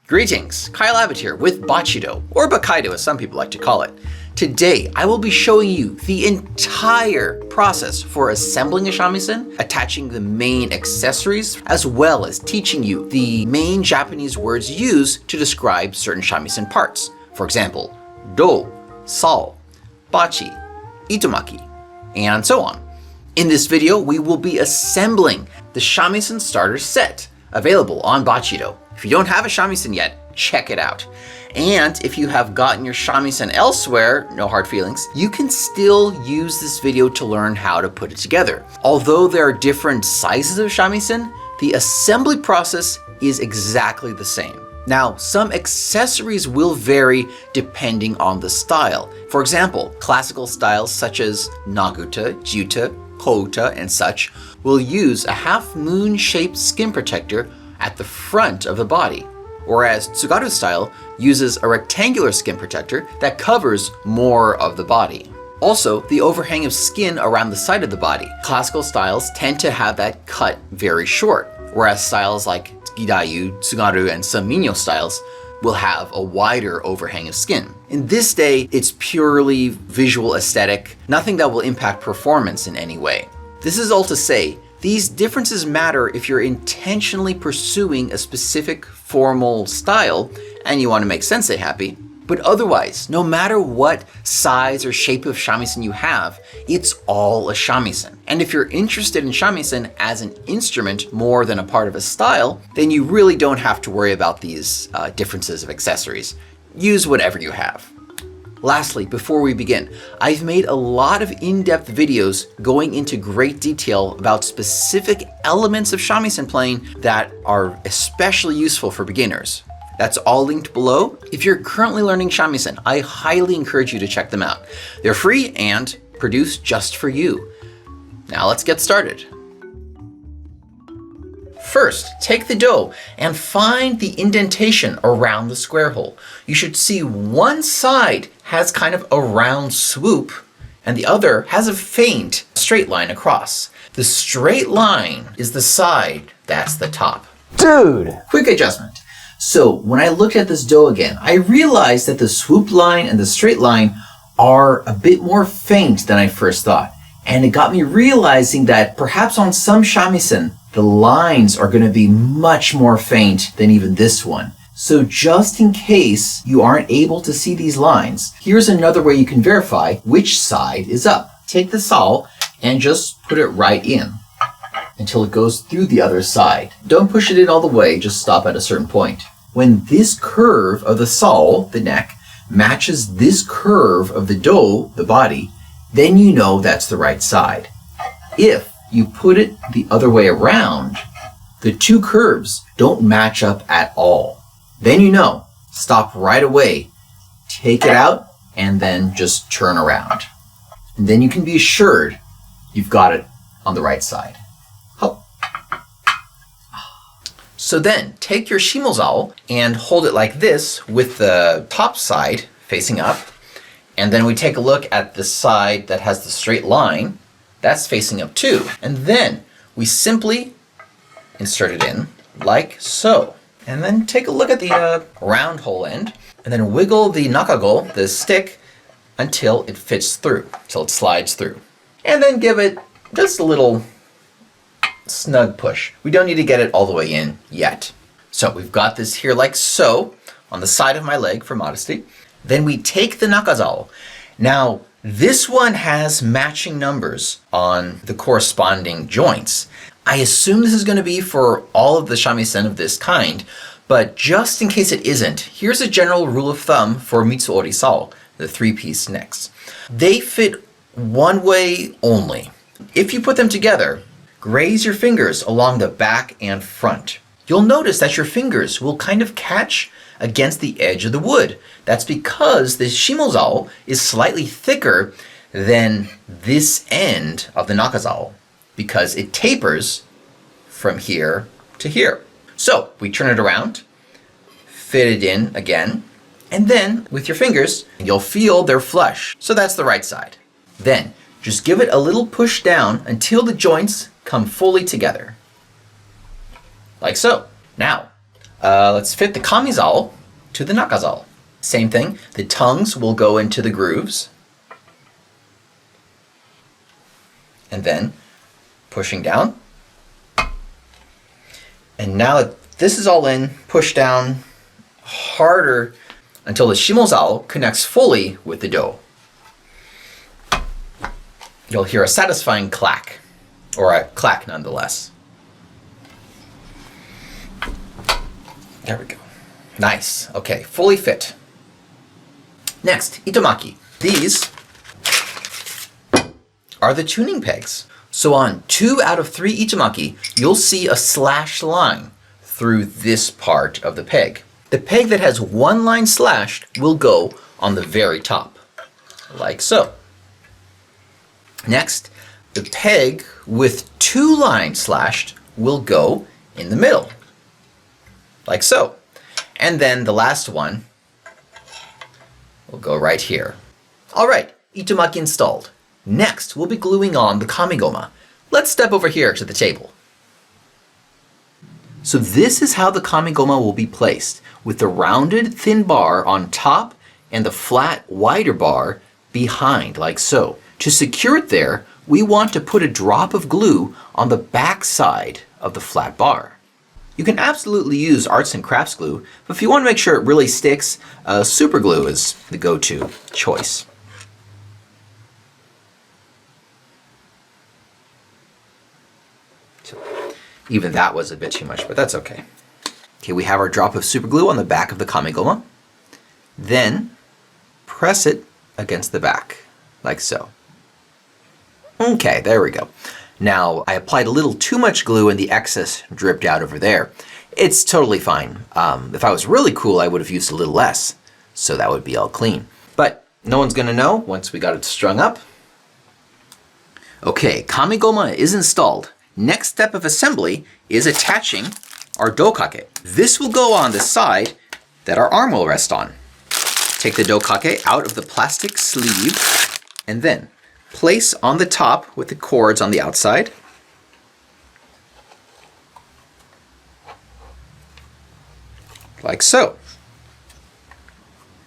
Greetings, Kyle Abbott here with Bachido, or Bachido as some people like to call it. Today, I will be showing you the entire process for assembling a shamisen, attaching the main accessories, as well as teaching you the main Japanese words used to describe certain shamisen parts. For example, Dou, Sao, Bachi, Itomaki, and so on. In this video, we will be assembling the shamisen starter set, available on Bachido. If you don't have a shamisen yet, check it out. And if you have gotten your shamisen elsewhere, no hard feelings, you can still use this video to learn how to put it together. Although there are different sizes of shamisen, the assembly process is exactly the same. Now, some accessories will vary depending on the style. For example, classical styles such as Nagauta, Jiuta, Koma, and such will use a half-moon shaped skin protector at the front of the body, whereas Tsugaru style uses a rectangular skin protector that covers more of the body. Also, the overhang of skin around the side of the body. Classical styles tend to have that cut very short, whereas styles like Gidayu, Tsugaru, and some Minyo styles will have a wider overhang of skin. In this day, it's purely visual aesthetic, nothing that will impact performance in any way. This is all to say, these differences matter if you're intentionally pursuing a specific formal style and you want to make sensei happy. But otherwise, no matter what size or shape of shamisen you have, it's all a shamisen. And if you're interested in shamisen as an instrument more than a part of a style, then you really don't have to worry about these differences of accessories. Use whatever you have. Lastly, before we begin, I've made a lot of in-depth videos going into great detail about specific elements of shamisen playing that are especially useful for beginners. That's all linked below. If you're currently learning shamisen, I highly encourage you to check them out. They're free and produced just for you. Now let's get started. First, take the dough and find the indentation around the square hole. You should see one side has kind of a round swoop and the other has a faint straight line across. The straight line is the side, that's the top. Dude! Quick adjustment. So when I looked at this dough again, I realized that the swoop line and the straight line are a bit more faint than I first thought. And it got me realizing that perhaps on some shamisen, the lines are going to be much more faint than even this one. So just in case you aren't able to see these lines, here's another way you can verify which side is up. Take the saw and just put it right in until it goes through the other side. Don't push it in all the way, just stop at a certain point. When this curve of the saw, the neck, matches this curve of the dough, the body, then you know that's the right side. If you put it the other way around, the two curves don't match up at all. Then you know, stop right away, take it out, and then just turn around. And then you can be assured you've got it on the right side. Hop. So then, take your shimozao and hold it like this with the top side facing up. And then we take a look at the side that has the straight line. That's facing up too. And then we simply insert it in like so. And then take a look at the round hole end. And then wiggle the nakago, the stick, until it fits through, until it slides through. And then give it just a little snug push. We don't need to get it all the way in yet. So we've got this here like so, on the side of my leg for modesty. Then we take the nakazao. Now, this one has matching numbers on the corresponding joints. I assume this is going to be for all of the shamisen of this kind, but just in case it isn't, here's a general rule of thumb for Mitsuori Sao, the three-piece necks. They fit one way only. If you put them together, graze your fingers along the back and front. You'll notice that your fingers will kind of catch against the edge of the wood. That's because the shimozao is slightly thicker than this end of the nakazao, because it tapers from here to here. So we turn it around, fit it in again, and then with your fingers, you'll feel they're flush. So that's the right side. Then just give it a little push down until the joints come fully together. Like so. Now, let's fit the kamizao to the nakazao. Same thing, the tongues will go into the grooves. And then pushing down. And now that this is all in, push down harder until the shimozao connects fully with the dough. You'll hear a satisfying clack, or a clack nonetheless. There we go. Nice. Okay, fully fit. Next, Itomaki. These are the tuning pegs. So on 2 out of 3 Itomaki, you'll see a slash line through this part of the peg. The peg that has 1 line slashed will go on the very top, like so. Next, the peg with 2 lines slashed will go in the middle, like so. And then the last one will go right here. All right, Itomaki installed. Next, we'll be gluing on the Kamigoma. Let's step over here to the table. So this is how the Kamigoma will be placed, with the rounded thin bar on top and the flat wider bar behind, like so. To secure it there, we want to put a drop of glue on the back side of the flat bar. You can absolutely use arts and crafts glue, but if you want to make sure it really sticks, super glue is the go-to choice. Even that was a bit too much, but that's okay. Okay, we have our drop of super glue on the back of the Kamigoma. Then press it against the back, like so. Okay, there we go. Now, I applied a little too much glue and the excess dripped out over there. It's totally fine. If I was really cool, I would have used a little less, so that would be all clean. But no one's gonna know once we got it strung up. Okay, Kamigoma is installed. Next step of assembly is attaching our Doukake. This will go on the side that our arm will rest on. Take the Doukake out of the plastic sleeve and then place on the top with the cords on the outside. Like so.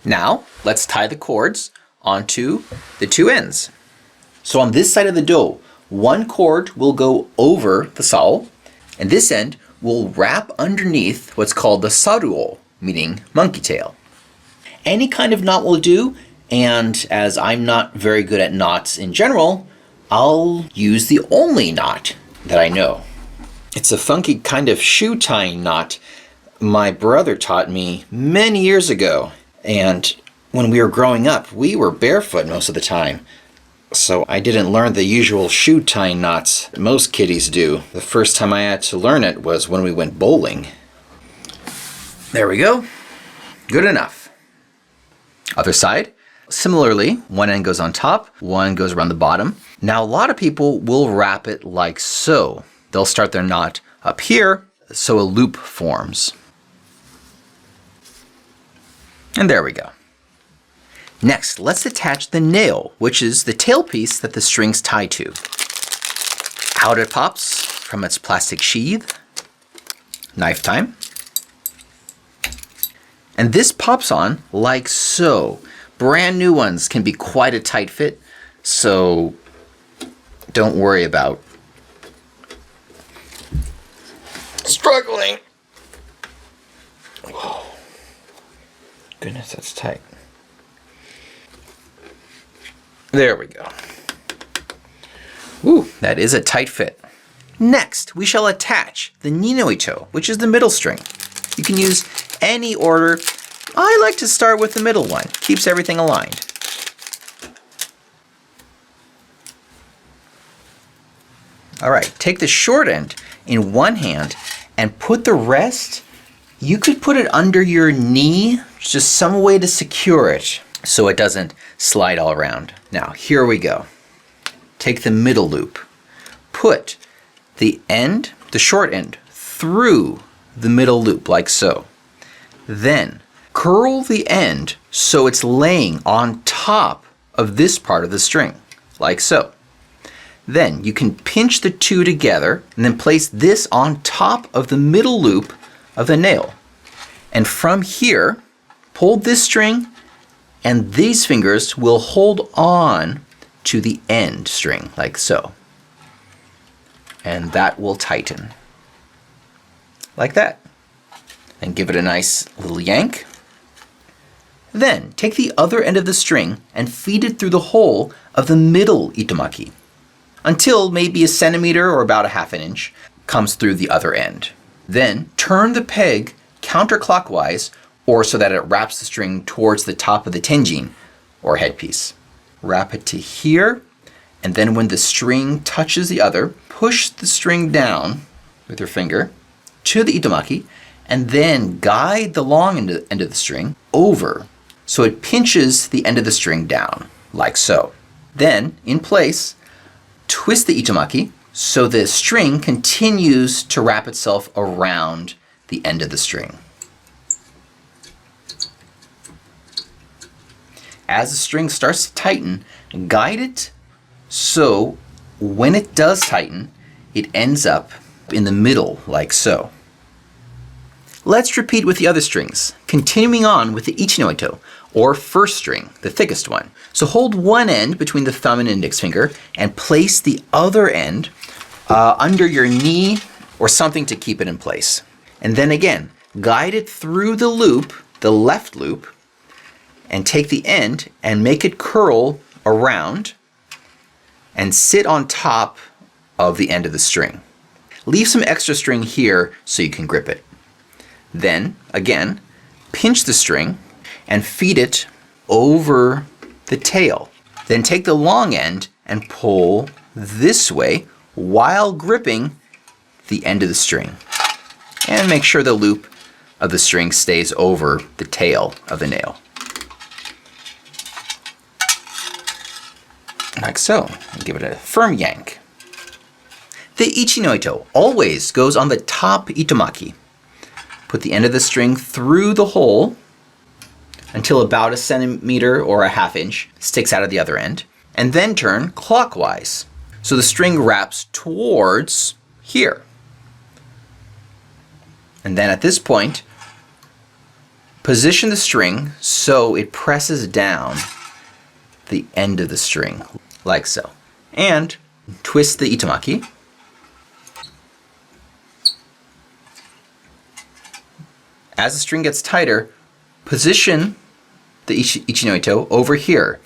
Now, let's tie the cords onto the 2 ends. So on this side of the dough, 1 cord will go over the sao, and this end will wrap underneath what's called the saruo, meaning monkey tail. Any kind of knot will do, and as I'm not very good at knots in general, I'll use the only knot that I know. It's a funky kind of shoe tying knot my brother taught me many years ago, and when we were growing up, we were barefoot most of the time. So I didn't learn the usual shoe tying knots most kiddies do. The first time I had to learn it was when we went bowling. There we go. Good enough. Other side. Similarly, 1 end goes on top, 1 goes around the bottom. Now a lot of people will wrap it like so. They'll start their knot up here, so a loop forms. And there we go. Next, let's attach the nail, which is the tailpiece that the strings tie to. Out it pops from its plastic sheath. Knife time. And this pops on like so. Brand new ones can be quite a tight fit, so don't worry about struggling. Whoa. Goodness, that's tight. There we go. Ooh, that is a tight fit. Next, we shall attach the Ichi-no-ito, which is the middle string. You can use any order. I like to start with the middle one. Keeps everything aligned. All right, take the short end in one hand and put the rest, you could put it under your knee, just some way to secure it so it doesn't slide all around. Now, here we go. Take the middle loop. Put the end, the short end, through the middle loop like so. Then curl the end so it's laying on top of this part of the string, like so. Then you can pinch the 2 together and then place this on top of the middle loop of the nail, And from here, pull this string, and these fingers will hold on to the end string, like so. And that will tighten, like that. And give it a nice little yank. Then take the other end of the string and feed it through the hole of the middle Itomaki until maybe a centimeter or about a half an inch comes through the other end. Then turn the peg counterclockwise, or so that it wraps the string towards the top of the tenjin or headpiece. Wrap it to here, and then when the string touches the other, push the string down with your finger to the Itomaki, and then guide the long end of the string over so it pinches the end of the string down, like so. Then, in place, twist the Itomaki so the string continues to wrap itself around the end of the string. As the string starts to tighten, guide it so when it does tighten, it ends up in the middle, like so. Let's repeat with the other strings, continuing on with the Ichi-no-ito, or first string, the thickest one. So hold one end between the thumb and index finger and place the other end under your knee or something to keep it in place. And then again, guide it through the loop, the left loop, and take the end and make it curl around and sit on top of the end of the string. Leave some extra string here so you can grip it. Then, again, pinch the string and feed it over the tail. Then take the long end and pull this way while gripping the end of the string. And make sure the loop of the string stays over the tail of the nail. Like so. And give it a firm yank. The Ichi-no-ito always goes on the top Itomaki. Put the end of the string through the hole until about a centimeter or a half inch sticks out of the other end, and then turn clockwise so the string wraps towards here. And then at this point, position the string so it presses down the end of the string, like so. And twist the Itomaki. As the string gets tighter, position the Ichi-no-ito over here.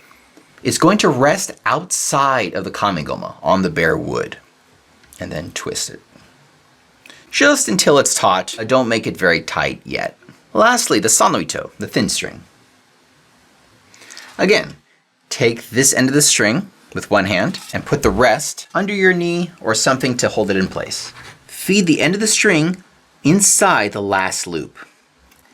It's going to rest outside of the Kamigoma on the bare wood. And then twist it. Just until it's taut. Don't make it very tight yet. Lastly, the San-no-ito, the thin string. Again, take this end of the string with one hand and put the rest under your knee or something to hold it in place. Feed the end of the string inside the last loop.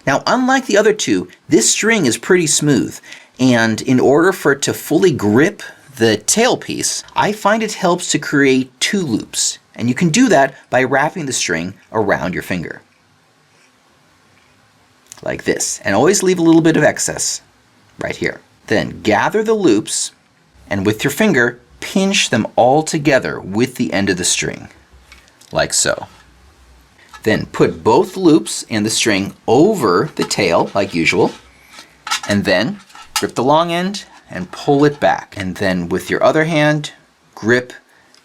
Now, unlike the other two, this string is pretty smooth, and in order for it to fully grip the tailpiece, I find it helps to create two loops, and you can do that by wrapping the string around your finger. Like this, and always leave a little bit of excess right here. Then gather the loops, and with your finger, pinch them all together with the end of the string, like so. Then put both loops and the string over the tail, like usual, and then grip the long end and pull it back. And then with your other hand, grip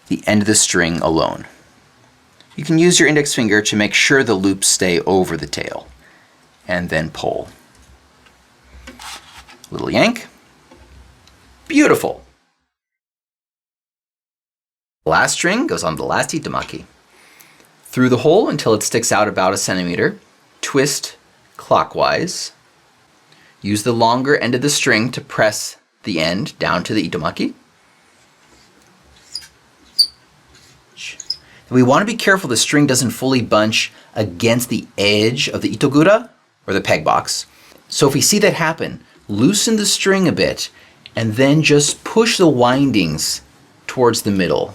the end of the string alone. You can use your index finger to make sure the loops stay over the tail, and then pull. Little yank. Beautiful. Last string goes on the last Itomaki. Through the hole until it sticks out about a centimeter. Twist clockwise. Use the longer end of the string to press the end down to the Itomaki. We want to be careful the string doesn't fully bunch against the edge of the itogura, or the peg box. So if we see that happen, loosen the string a bit and then just push the windings towards the middle.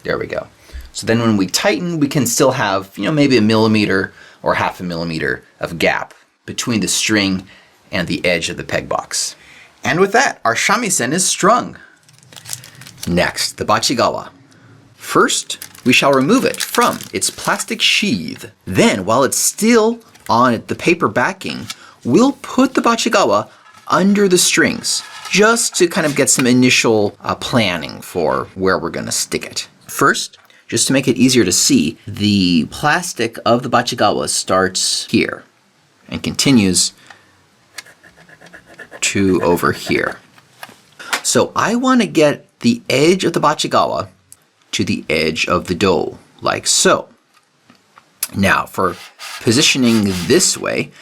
There we go. So then when we tighten, we can still have, maybe a millimeter or half a millimeter of gap between the string and the edge of the peg box. And with that, our shamisen is strung. Next, the Bachigawa. First, we shall remove it from its plastic sheath. Then, while it's still on the paper backing, we'll put the Bachigawa under the strings, just to kind of get some initial planning for where we're going to stick it. First, just to make it easier to see, the plastic of the Bachigawa starts here and continues to over here. So I want to get the edge of the Bachigawa to the edge of the dou, like so. Now, for positioning this way,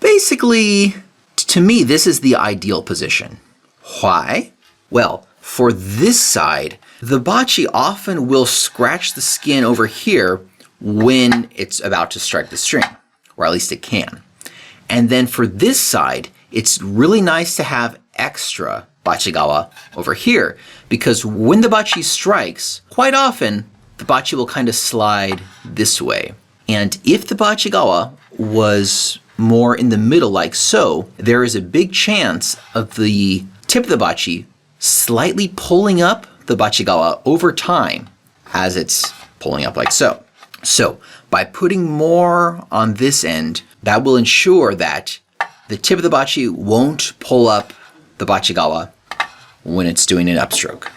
basically, to me, this is the ideal position. Why? Well, for this side, the Bachi often will scratch the skin over here when it's about to strike the string, or at least it can. And then for this side, it's really nice to have extra Bachigawa over here, because when the Bachi strikes, quite often the Bachi will kind of slide this way. And if the Bachigawa was more in the middle like so, there is a big chance of the tip of the Bachi slightly pulling up the Bachigawa over time as it's pulling up like so. So by putting more on this end, that will ensure that the tip of the Bachi won't pull up the Bachigawa when it's doing an upstroke.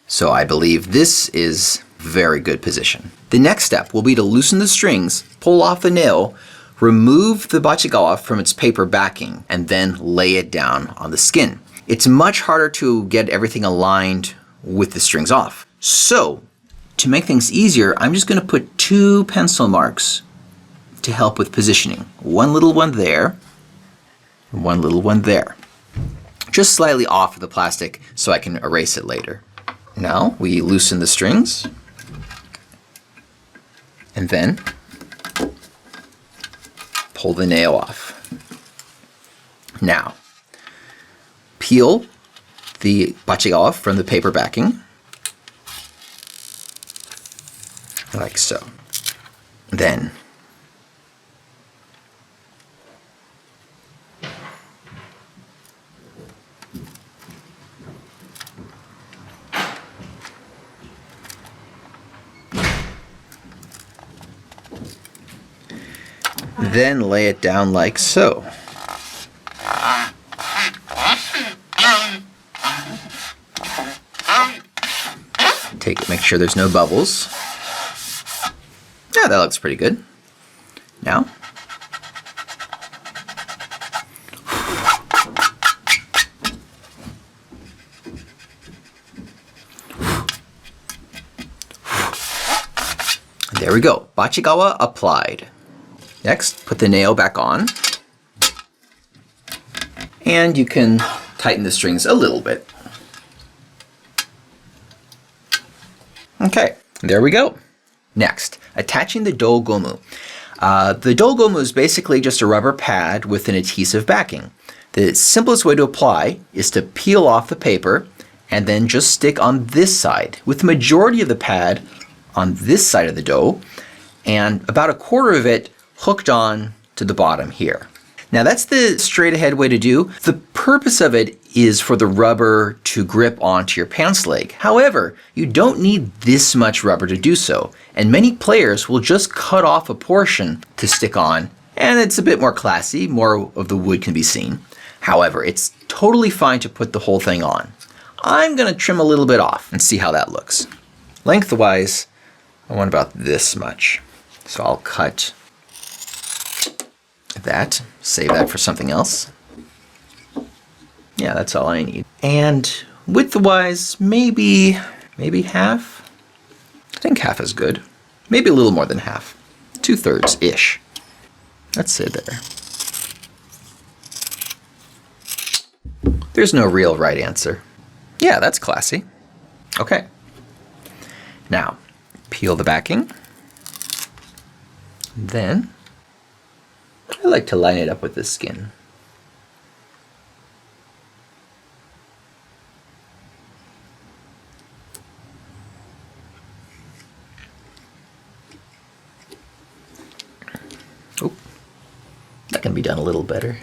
So I believe this is very good position. The next step will be to loosen the strings, pull off the nail, remove the Bachigawa from its paper backing, and then lay it down on the skin. It's much harder to get everything aligned with the strings off. So to make things easier, I'm just going to put 2 pencil marks to help with positioning. One little one there, and one little one there. Just slightly off of the plastic so I can erase it later. Now we loosen the strings, and then pull the nail off. Now, peel the Bachigawa from the paper backing, like so. Then lay it down like so. Take it, make sure there's no bubbles. Yeah, that looks pretty good. Now, there we go. Bachigawa applied. Next, put the nail back on. And you can tighten the strings a little bit. Okay, there we go. Next, attaching the Dou Gomu. The Dou Gomu is basically just a rubber pad with an adhesive backing. The simplest way to apply is to peel off the paper and then just stick on this side, with the majority of the pad on this side of the dou, and about 1/4 of it hooked on to the bottom here. Now that's the straight ahead way to do. The purpose of it is for the rubber to grip onto your pants leg. However, you don't need this much rubber to do so, and many players will just cut off a portion to stick on, and it's a bit more classy, more of the wood can be seen. However, it's totally fine to put the whole thing on. I'm gonna trim a little bit off and see how that looks. Lengthwise, I want about this much. So I'll cut that, save that for something else. Yeah, that's all I need. And widthwise, maybe half. I think half is good. Maybe a little more than half. 2/3-ish. Let's say there. There's no real right answer. Yeah, that's classy. Okay. Now, peel the backing. Then, I like to line it up with the skin. Oh, that can be done a little better.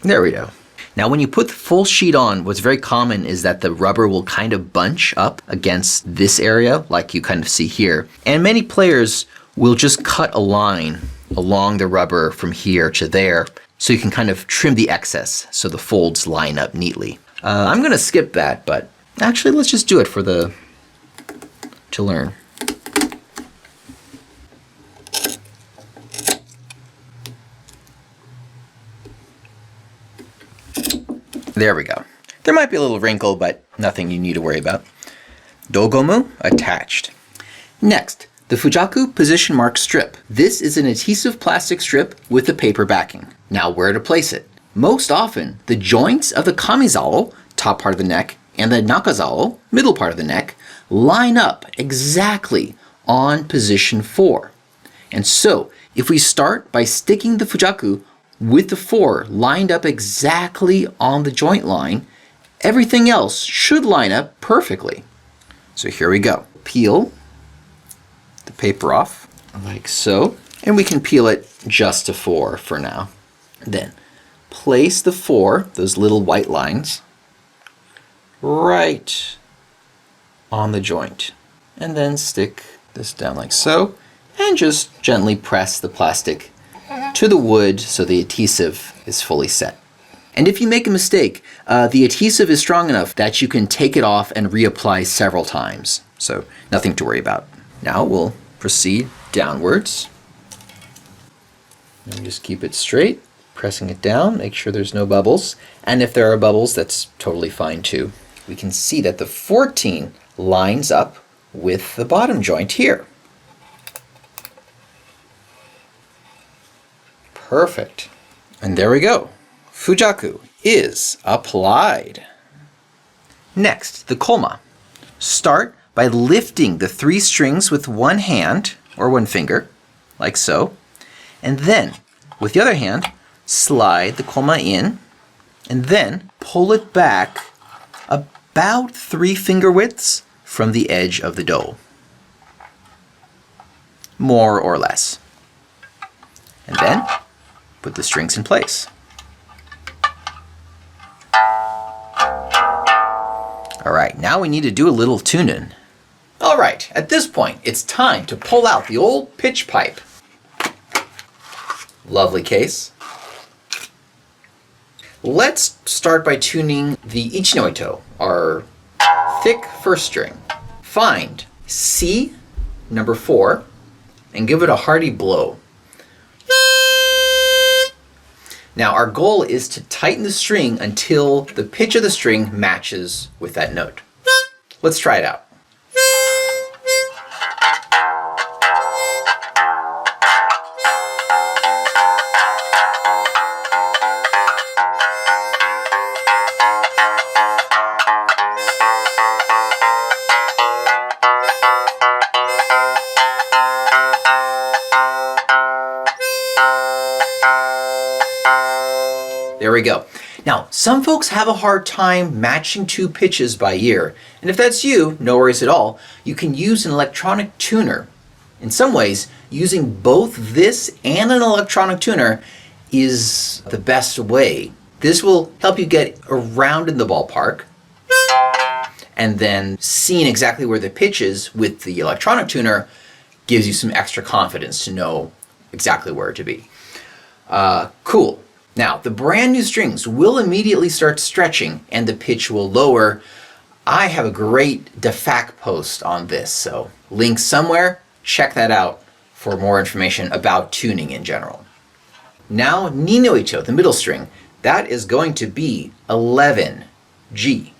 There we go. Now when you put the full sheet on, what's very common is that the rubber will kind of bunch up against this area, like you kind of see here. And many players will just cut a line along the rubber from here to there, so you can kind of trim the excess so the folds line up neatly. I'm gonna skip that, but actually let's just do it to learn. There we go. There might be a little wrinkle, but nothing you need to worry about. Dou Gomu attached. Next, the Fujaku position mark strip. This is an adhesive plastic strip with a paper backing. Now where to place it? Most often, the joints of the Kamizao, top part of the neck, and the Nakazao, middle part of the neck, line up exactly on position 4. And so, if we start by sticking the Fujaku with the 4 lined up exactly on the joint line, everything else should line up perfectly. So here we go. Peel the paper off, like so. And we can peel it just to 4 for now. Then place the 4, those little white lines, right on the joint. And then stick this down like so, and just gently press the plastic to the wood so the adhesive is fully set. And if you make a mistake, the adhesive is strong enough that you can take it off and reapply several times. So nothing to worry about. Now we'll proceed downwards. And just keep it straight, pressing it down, make sure there's no bubbles. And if there are bubbles, that's totally fine too. We can see that the 14 lines up with the bottom joint here. Perfect. And there we go. Fujaku is applied. Next, the Koma. Start by lifting the 3 strings with one hand or one finger, like so. And then, with the other hand, slide the Koma in, and then pull it back about 3 finger widths from the edge of the dough. More or less. And then, put the strings in place. All right, now we need to do a little tuning. All right, at this point, it's time to pull out the old pitch pipe. Lovely case. Let's start by tuning the Ichi-no-ito, our thick first string. Find C, number 4, and give it a hearty blow. Now our goal is to tighten the string until the pitch of the string matches with that note. Let's try it out. There we go. Now, some folks have a hard time matching 2 pitches by ear, and if that's you, no worries at all. You can use an electronic tuner. In some ways, using both this and an electronic tuner is the best way. This will help you get around in the ballpark, and then seeing exactly where the pitch is with the electronic tuner gives you some extra confidence to know exactly where to be. Cool. Now, the brand new strings will immediately start stretching and the pitch will lower. I have a great Doukake post on this, so link somewhere, check that out for more information about tuning in general. Now, Ni-no-ito, the middle string, that is going to be 11 G.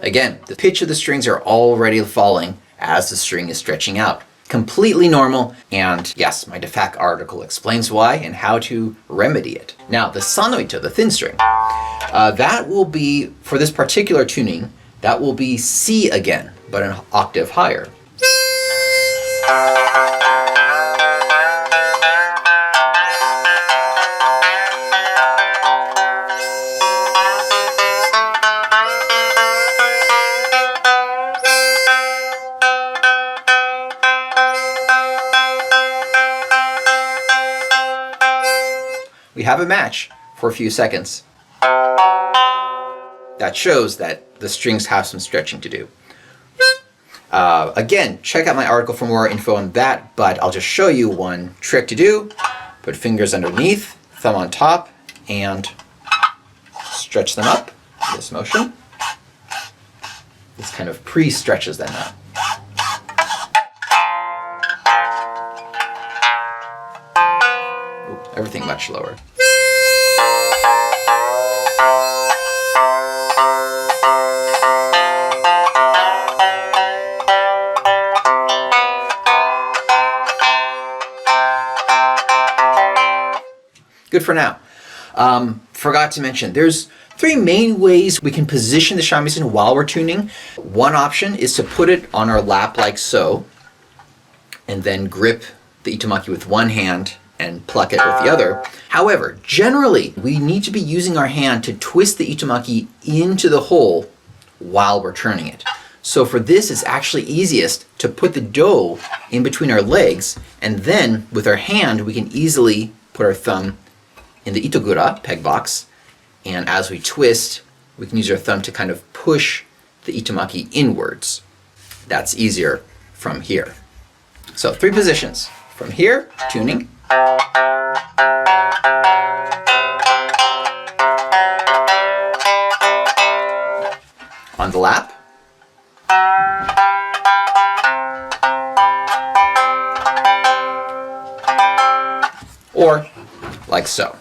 Again, the pitch of the strings are already falling as the string is stretching out. Completely normal, and yes, my Doukake article explains why and how to remedy it. Now, the San-no-ito, the thin string, that will be, for this particular tuning, that will be C again, but an octave higher. we have a match for a few seconds. That shows that the strings have some stretching to do. Again, check out my article for more info on that, but I'll just show you one trick to do. Put fingers underneath, thumb on top, and stretch them up in this motion. This kind of pre-stretches them out. Ooh, everything much lower. Good for now. Forgot to mention, there's 3 main ways we can position the shamisen while we're tuning. One option is to put it on our lap like so, and then grip the Itomaki with one hand and pluck it with the other. However, generally, we need to be using our hand to twist the Itomaki into the hole while we're turning it. So for this, it's actually easiest to put the dough in between our legs, and then with our hand, we can easily put our thumb in the itogura, peg box, and as we twist, we can use our thumb to kind of push the Itomaki inwards. That's easier from here. So 3 positions. From here, tuning. On the lap. Or like so.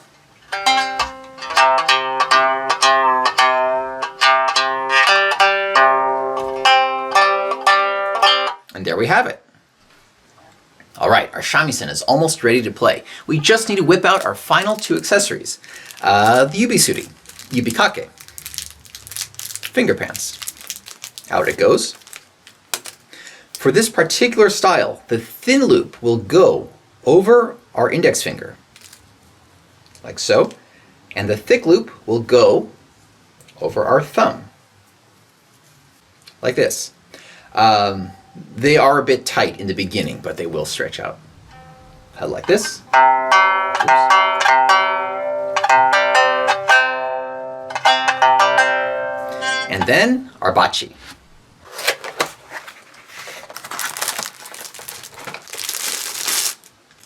And there we have it. All right, our shamisen is almost ready to play. We just need to whip out our final 2 accessories. The Yubikake, fingerpants. Out it goes. For this particular style, the thin loop will go over our index finger, like so, and the thick loop will go over our thumb, like this. They are a bit tight in the beginning, but they will stretch out. Like this. Oops. And then our bachi.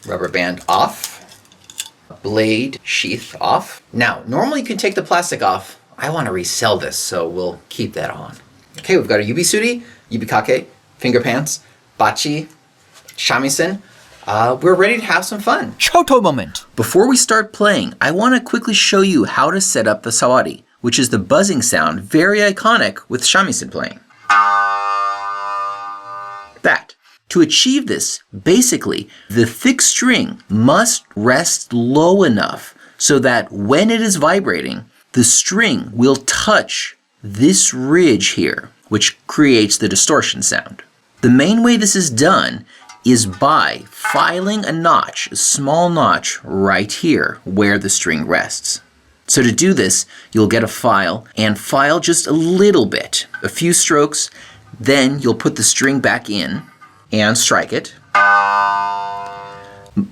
Rubber band off. Blade sheath off. Now, normally you can take the plastic off. I want to resell this, so we'll keep that on. Okay, we've got a Yubikake, fingerpants, bachi, shamisen. We're ready to have some fun. Choto moment. Before we start playing, I want to quickly show you how to set up the sawari, which is the buzzing sound very iconic with shamisen playing. That. To achieve this, basically, the thick string must rest low enough so that when it is vibrating, the string will touch this ridge here, which creates the distortion sound. The main way this is done is by filing a notch, a small notch right here where the string rests. So to do this, you'll get a file and file just a little bit, a few strokes, then you'll put the string back in and strike it.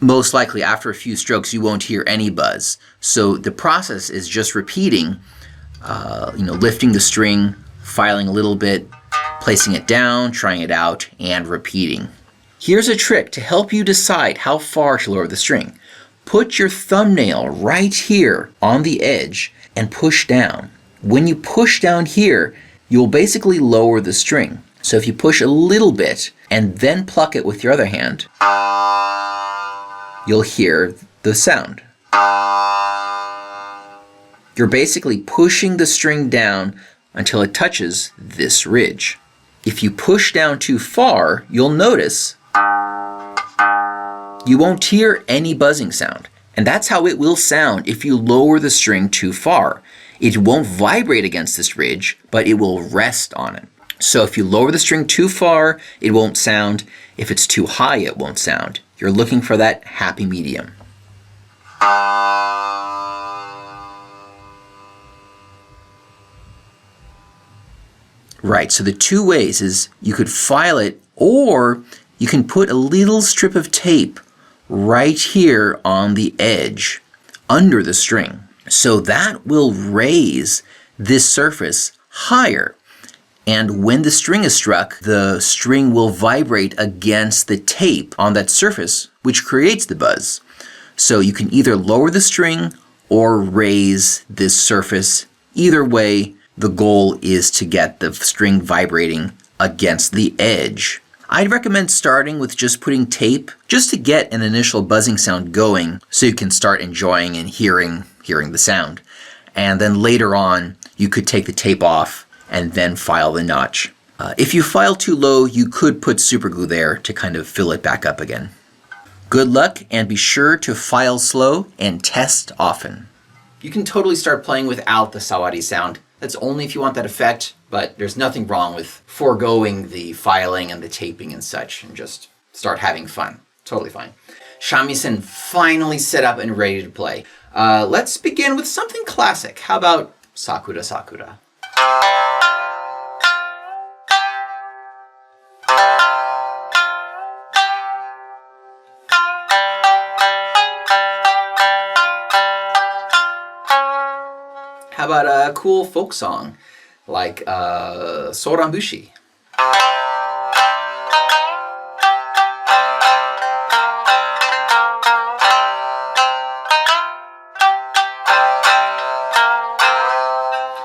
Most likely after a few strokes you won't hear any buzz. So the process is just repeating, lifting the string, filing a little bit, placing it down, trying it out, and repeating. Here's a trick to help you decide how far to lower the string. Put your thumbnail right here on the edge and push down. When you push down here, you'll basically lower the string. So if you push a little bit and then pluck it with your other hand, you'll hear the sound. You're basically pushing the string down until it touches this ridge. If you push down too far, you'll notice you won't hear any buzzing sound. And that's how it will sound if you lower the string too far. It won't vibrate against this ridge, but it will rest on it. So if you lower the string too far, it won't sound. If it's too high, it won't sound. You're looking for that happy medium. Right, so the 2 ways is you could file it, or you can put a little strip of tape right here on the edge under the string. So that will raise this surface higher. And when the string is struck, the string will vibrate against the tape on that surface, which creates the buzz. So you can either lower the string or raise this surface. Either way, the goal is to get the string vibrating against the edge. I'd recommend starting with just putting tape just to get an initial buzzing sound going so you can start enjoying and hearing the sound. And then later on, you could take the tape off and then file the notch. If you file too low, you could put super glue there to kind of fill it back up again. Good luck, and be sure to file slow and test often. You can totally start playing without the Sawari sound. That's only if you want that effect, but there's nothing wrong with foregoing the filing and the taping and such and just start having fun. Totally fine. Shamisen finally set up and ready to play. Let's begin with something classic. How about Sakura Sakura? How about a cool folk song like Soranbushi?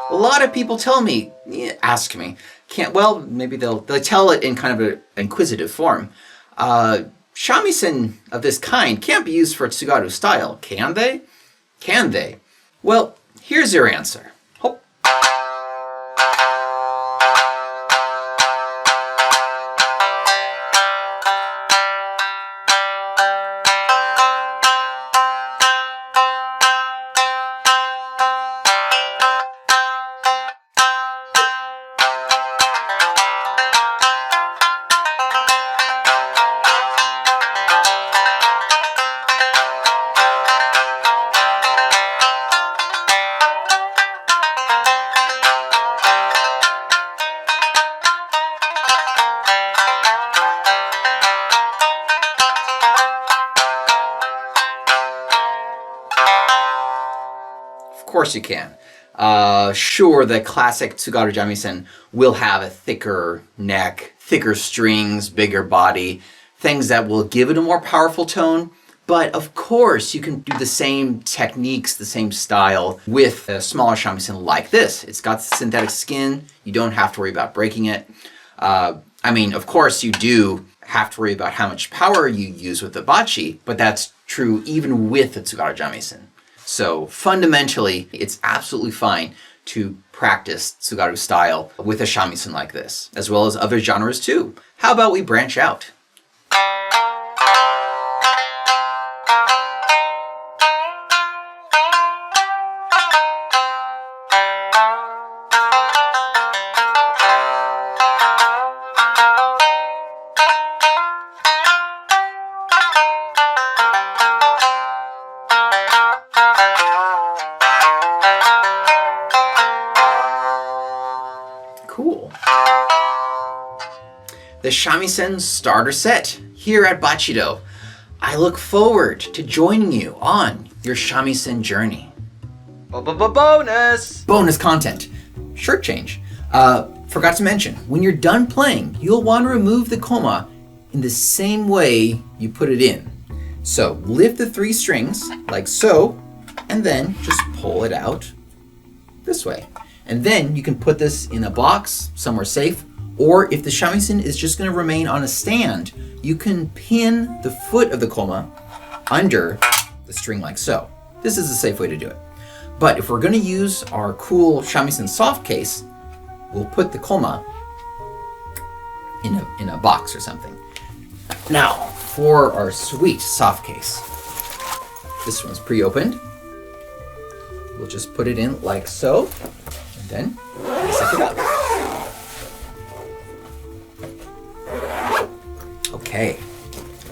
A lot of people tell me, ask me, maybe they'll tell it in kind of an inquisitive form. Shamisen of this kind can't be used for Tsugaru style, can they? Can they? Well, here's your answer. Hop. Of course you can. Sure, the classic Tsugaru Shamisen will have a thicker neck, thicker strings, bigger body, things that will give it a more powerful tone. But of course, you can do the same techniques, the same style with a smaller shamisen like this. It's got synthetic skin. You don't have to worry about breaking it. I mean, of course, you do have to worry about how much power you use with the Bachi, but that's true even with the Tsugaru Shamisen. So fundamentally, it's absolutely fine to practice Tsugaru style with a shamisen like this, as well as other genres too. How about we branch out? Cool. The Shamisen starter set here at Bachido. I look forward to joining you on your shamisen journey. Bonus! Bonus content. Shirt change. Forgot to mention, when you're done playing, you'll want to remove the Koma in the same way you put it in. So lift the 3 strings like so, and then just pull it out this way. And then you can put this in a box somewhere safe, or if the shamisen is just going to remain on a stand, you can pin the foot of the Koma under the string like so. This is a safe way to do it. But if we're going to use our cool shamisen soft case, we'll put the Koma in a box or something. Now, for our sweet soft case. This one's pre-opened. We'll just put it in like so. Then set it up. Okay,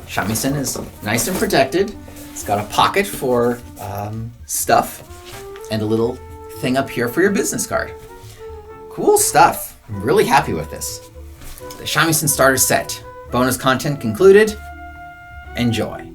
shamisen is nice and protected. It's got a pocket for stuff and a little thing up here for your business card. Cool stuff. I'm really happy with this. The shamisen starter set. Bonus content concluded. Enjoy.